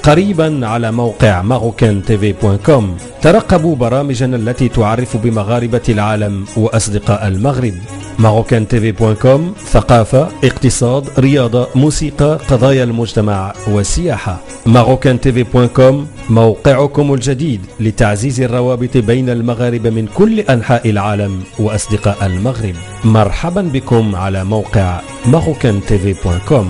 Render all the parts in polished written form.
قريبا على موقع MarocainTV.com. ترقبوا برامجنا التي تعرف بمغاربة العالم وأصدقاء المغرب. MarocainTV.com، ثقافة، اقتصاد، رياضة، موسيقى، قضايا المجتمع والسياحة. MarocainTV.com موقعكم الجديد لتعزيز الروابط بين المغاربة من كل أنحاء العالم وأصدقاء المغرب. مرحبا بكم على موقع MarocainTV.com.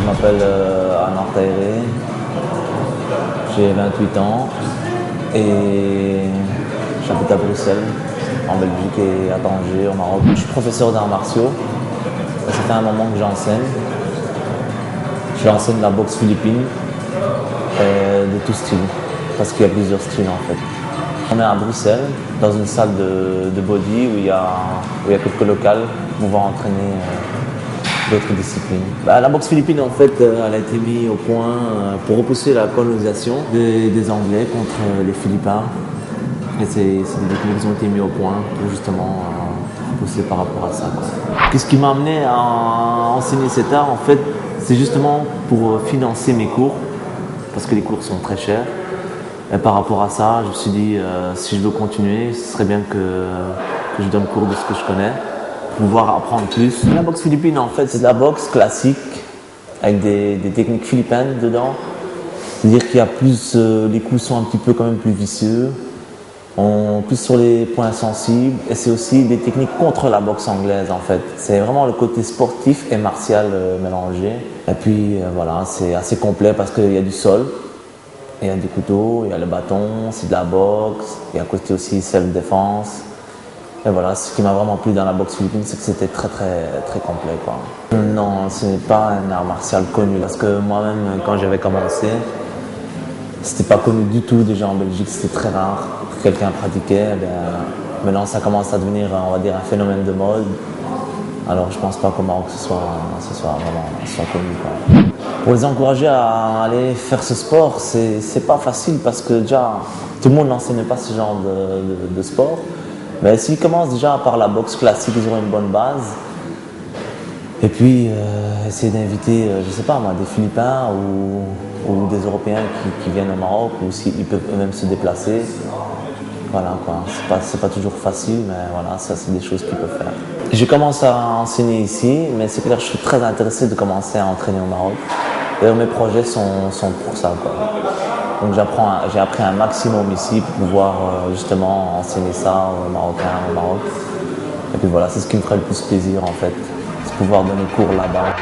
Je m'appelle Anwar Tahiré, j'ai 28 ans et j'habite à Bruxelles, en Belgique et à Tanger, au Maroc. Je suis professeur d'arts martiaux, ça fait un moment que j'enseigne. J'enseigne la boxe philippine de tout style, parce qu'il y a plusieurs styles en fait. On est à Bruxelles, dans une salle de body où il y a quelques locales où on va entraîner d'autres disciplines. La boxe philippine, en fait, elle a été mise au point pour repousser la colonisation des Anglais contre les Philippins. Et c'est des techniques qui ont été mises au point pour justement repousser par rapport à ça. Qu'est-ce qui m'a amené à enseigner cet art, en fait, c'est justement pour financer mes cours, parce que les cours sont très chers. Et par rapport à ça, je me suis dit, si je veux continuer, ce serait bien que je donne cours de ce que je connais. Pouvoir apprendre plus. La boxe philippine, en fait, c'est de la boxe classique avec des techniques philippines dedans. C'est-à-dire qu'il y a plus, les coups sont un petit peu quand même plus vicieux, plus sur les points sensibles, et c'est aussi des techniques contre la boxe anglaise en fait. C'est vraiment le côté sportif et martial mélangé. Et puis voilà, c'est assez complet parce qu'il y a du sol, il y a des couteaux, il y a le bâton, c'est de la boxe, il y a à côté aussi self-défense. Et voilà, ce qui m'a vraiment plu dans la boxe philippine, c'est que c'était très complet, quoi. Non, ce n'est pas un art martial connu, parce que moi-même, quand j'avais commencé, c'était pas connu du tout déjà en Belgique, c'était très rare que quelqu'un pratiquait. Maintenant, ça commence à devenir, on va dire, un phénomène de mode. Alors, je pense pas qu'au Maroc, ce soit connu, quoi. Pour les encourager à aller faire ce sport, c'est pas facile, parce que déjà, tout le monde n'enseigne pas ce genre de sport. Mais s'ils commencent déjà par la boxe classique, ils auront une bonne base. Et puis, essayer d'inviter, je sais pas moi, des Philippins ou des Européens qui viennent au Maroc, ou s'ils peuvent eux-mêmes se déplacer. Voilà quoi, c'est pas toujours facile, mais voilà, ça c'est des choses qu'ils peuvent faire. J'ai commencé à enseigner ici, mais c'est clair que je suis très intéressé de commencer à entraîner au Maroc. D'ailleurs, mes projets sont pour ça, quoi. Donc j'ai appris un maximum ici pour pouvoir justement enseigner ça aux Marocains au Maroc. Et puis voilà, c'est ce qui me ferait le plus plaisir en fait, c'est pouvoir donner cours là-bas.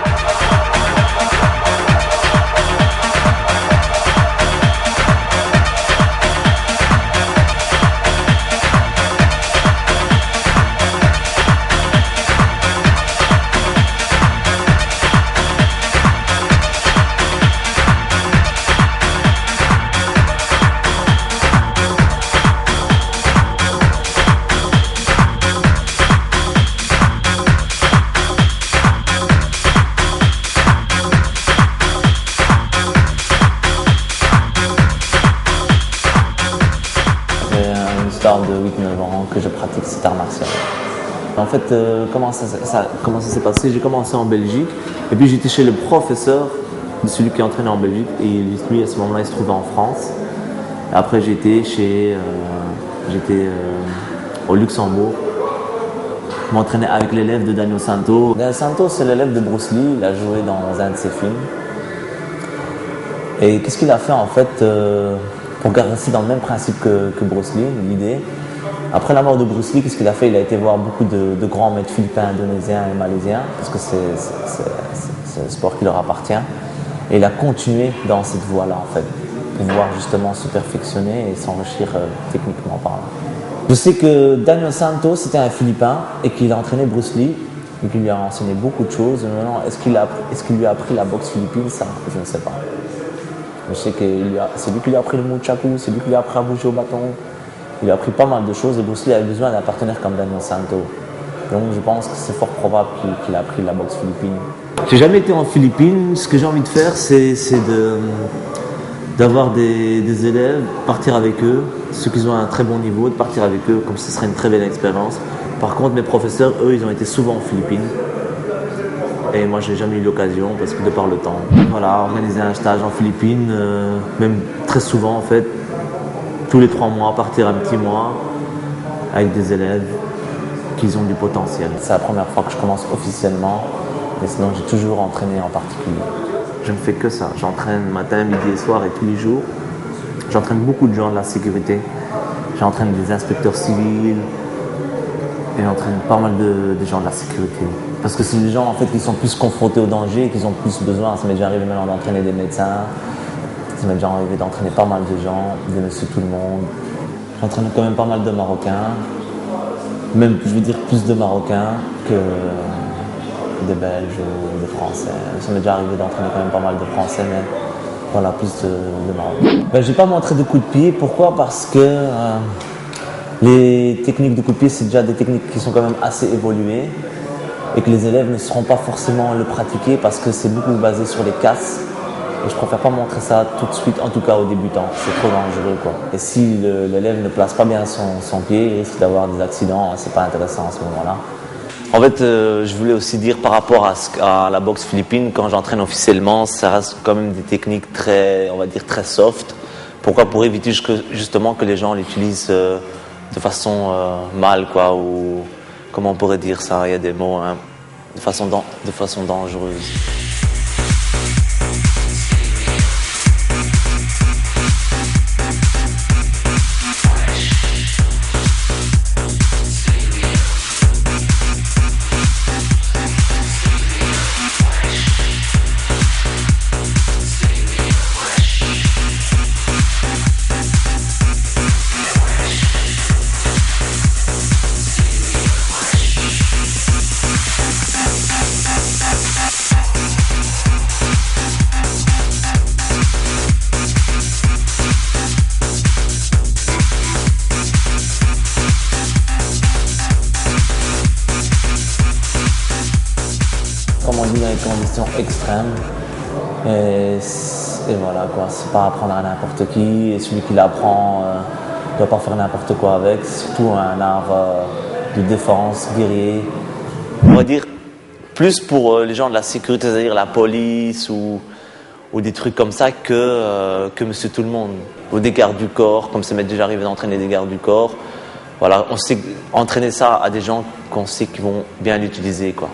De 8-9 ans que je pratique cet art martial. En fait, comment ça s'est passé? J'ai commencé en Belgique et puis j'étais chez le professeur de celui qui entraînait en Belgique et lui à ce moment-là il se trouvait en France. Et après j'étais au Luxembourg. Je m'entraînais avec l'élève de Daniel Santos. Daniel Santos c'est l'élève de Bruce Lee, il a joué dans un de ses films. Et qu'est-ce qu'il a fait en fait pour rester dans le même principe que Bruce Lee, l'idée, Après la mort de Bruce Lee, qu'est-ce qu'il a fait? Il a été voir beaucoup de grands maîtres philippins, indonésiens et malaisiens, parce que c'est un sport qui leur appartient. Et il a continué dans cette voie-là, en fait, pour pouvoir justement se perfectionner et s'enrichir techniquement parlant. Je sais que Daniel Santos, c'était un Philippin et qu'il a entraîné Bruce Lee et qu'il lui a enseigné beaucoup de choses. Maintenant, est-ce qu'il lui a appris la boxe philippine? Ça, je ne sais pas. Je sais que c'est lui qui lui a appris le Munchaku, c'est lui qui lui a appris à bouger au bâton. Il lui a appris pas mal de choses et Bruce Lee avait besoin d'un partenaire comme Daniel Santos. Donc je pense que c'est fort probable qu'il a appris la boxe philippine. J'ai jamais été en Philippines. Ce que j'ai envie de faire, c'est d'avoir des élèves, partir avec eux, ceux qui ont un très bon niveau, de partir avec eux, comme ce serait une très belle expérience. Par contre, mes professeurs, eux, ils ont été souvent en Philippines. Et moi, j'ai jamais eu l'occasion parce que de par le temps. Voilà, organiser un stage en Philippines, même très souvent en fait, tous les 3 mois, partir un petit mois avec des élèves qui ont du potentiel. C'est la première fois que je commence officiellement, mais sinon j'ai toujours entraîné en particulier. Je ne fais que ça, j'entraîne matin, midi et soir et tous les jours. J'entraîne beaucoup de gens de la sécurité, j'entraîne des inspecteurs civils et j'entraîne pas mal de gens de la sécurité. Parce que c'est des gens en fait qui sont plus confrontés au danger et qui ont plus besoin. Ça m'est déjà arrivé maintenant d'entraîner des médecins, ça m'est déjà arrivé d'entraîner pas mal de gens, de monsieur tout le monde. J'entraîne quand même pas mal de Marocains, même je veux dire plus de Marocains que des Belges ou des Français. Ça m'est déjà arrivé d'entraîner quand même pas mal de Français, mais voilà, plus de Marocains. Je ne vais pas montrer de coups de pied, pourquoi? Parce que les techniques de coups de pied, c'est déjà des techniques qui sont quand même assez évoluées et que les élèves ne sauront pas forcément le pratiquer parce que c'est beaucoup basé sur les casses. Et je préfère pas montrer ça tout de suite, en tout cas aux débutants. C'est trop dangereux, quoi. Et si l'élève ne place pas bien son pied, il risque d'avoir des accidents. C'est pas intéressant à ce moment-là. En fait, je voulais aussi dire par rapport à la boxe philippine, quand j'entraîne officiellement, ça reste quand même des techniques très, on va dire, très soft. Pourquoi? Pour éviter justement que les gens l'utilisent de façon mal, quoi, ou comment on pourrait dire ça? Il y a des mots, hein, de façon dangereuse. Comme on dit, dans les conditions extrêmes. Et voilà, quoi. C'est pas apprendre à n'importe qui. Et celui qui l'apprend ne doit pas faire n'importe quoi avec. C'est surtout un art de défense, guerrier. On va dire plus pour les gens de la sécurité, c'est-à-dire la police ou des trucs comme ça que Monsieur Tout-le-Monde. Ou des gardes du corps, comme ça m'est déjà arrivé d'entraîner des gardes du corps. Voilà, on sait entraîner ça à des gens qu'on sait qu'ils vont bien l'utiliser, quoi.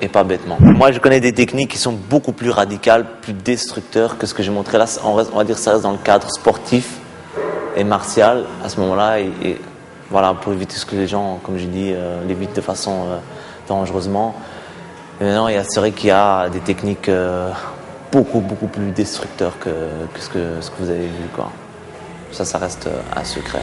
Et pas bêtement. Moi, je connais des techniques qui sont beaucoup plus radicales, plus destructeurs que ce que j'ai montré là. On va dire que ça reste dans le cadre sportif et martial à ce moment-là. Et voilà, pour éviter ce que les gens, comme je dis, l'évitent de façon dangereusement. Et maintenant, c'est vrai qu'il y a des techniques beaucoup plus destructeurs que ce que vous avez vu, quoi. Ça reste un secret.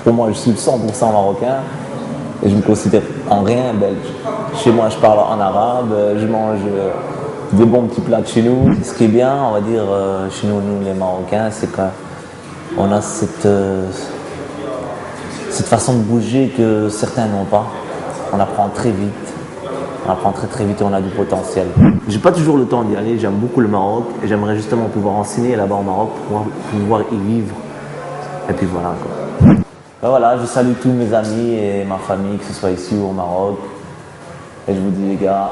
Pour moi, je suis 100% marocain et je me considère en rien belge. Chez moi, je parle en arabe, je mange des bons petits plats de chez nous. Ce qui est bien, on va dire, chez nous les Marocains, c'est qu'on a cette façon de bouger que certains n'ont pas. On apprend très vite On apprend très très vite et on a du potentiel. J'ai pas toujours le temps d'y aller, j'aime beaucoup le Maroc et j'aimerais justement pouvoir enseigner là-bas au Maroc pour pouvoir y vivre. Et puis voilà quoi. Ben voilà, je salue tous mes amis et ma famille, que ce soit ici ou au Maroc. Et je vous dis les gars,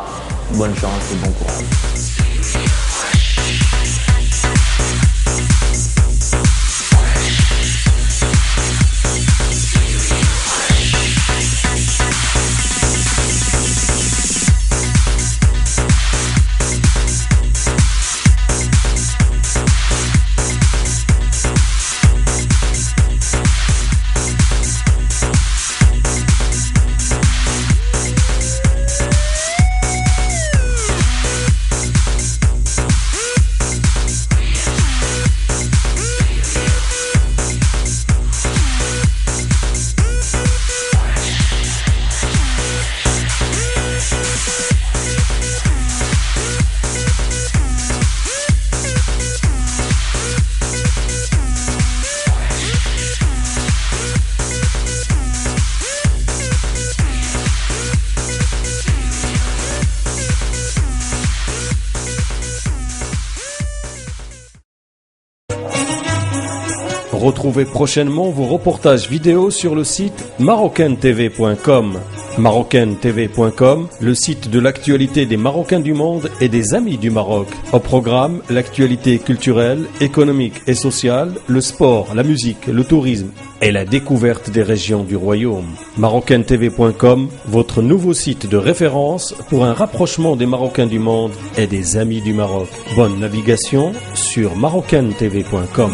bonne chance et bon courage. Retrouvez prochainement vos reportages vidéo sur le site marocaintv.com. marocaintv.com, le site de l'actualité des Marocains du monde et des amis du Maroc. Au programme, l'actualité culturelle, économique et sociale, le sport, la musique, le tourisme et la découverte des régions du royaume. marocaintv.com, votre nouveau site de référence pour un rapprochement des Marocains du monde et des amis du Maroc. Bonne navigation sur marocaintv.com.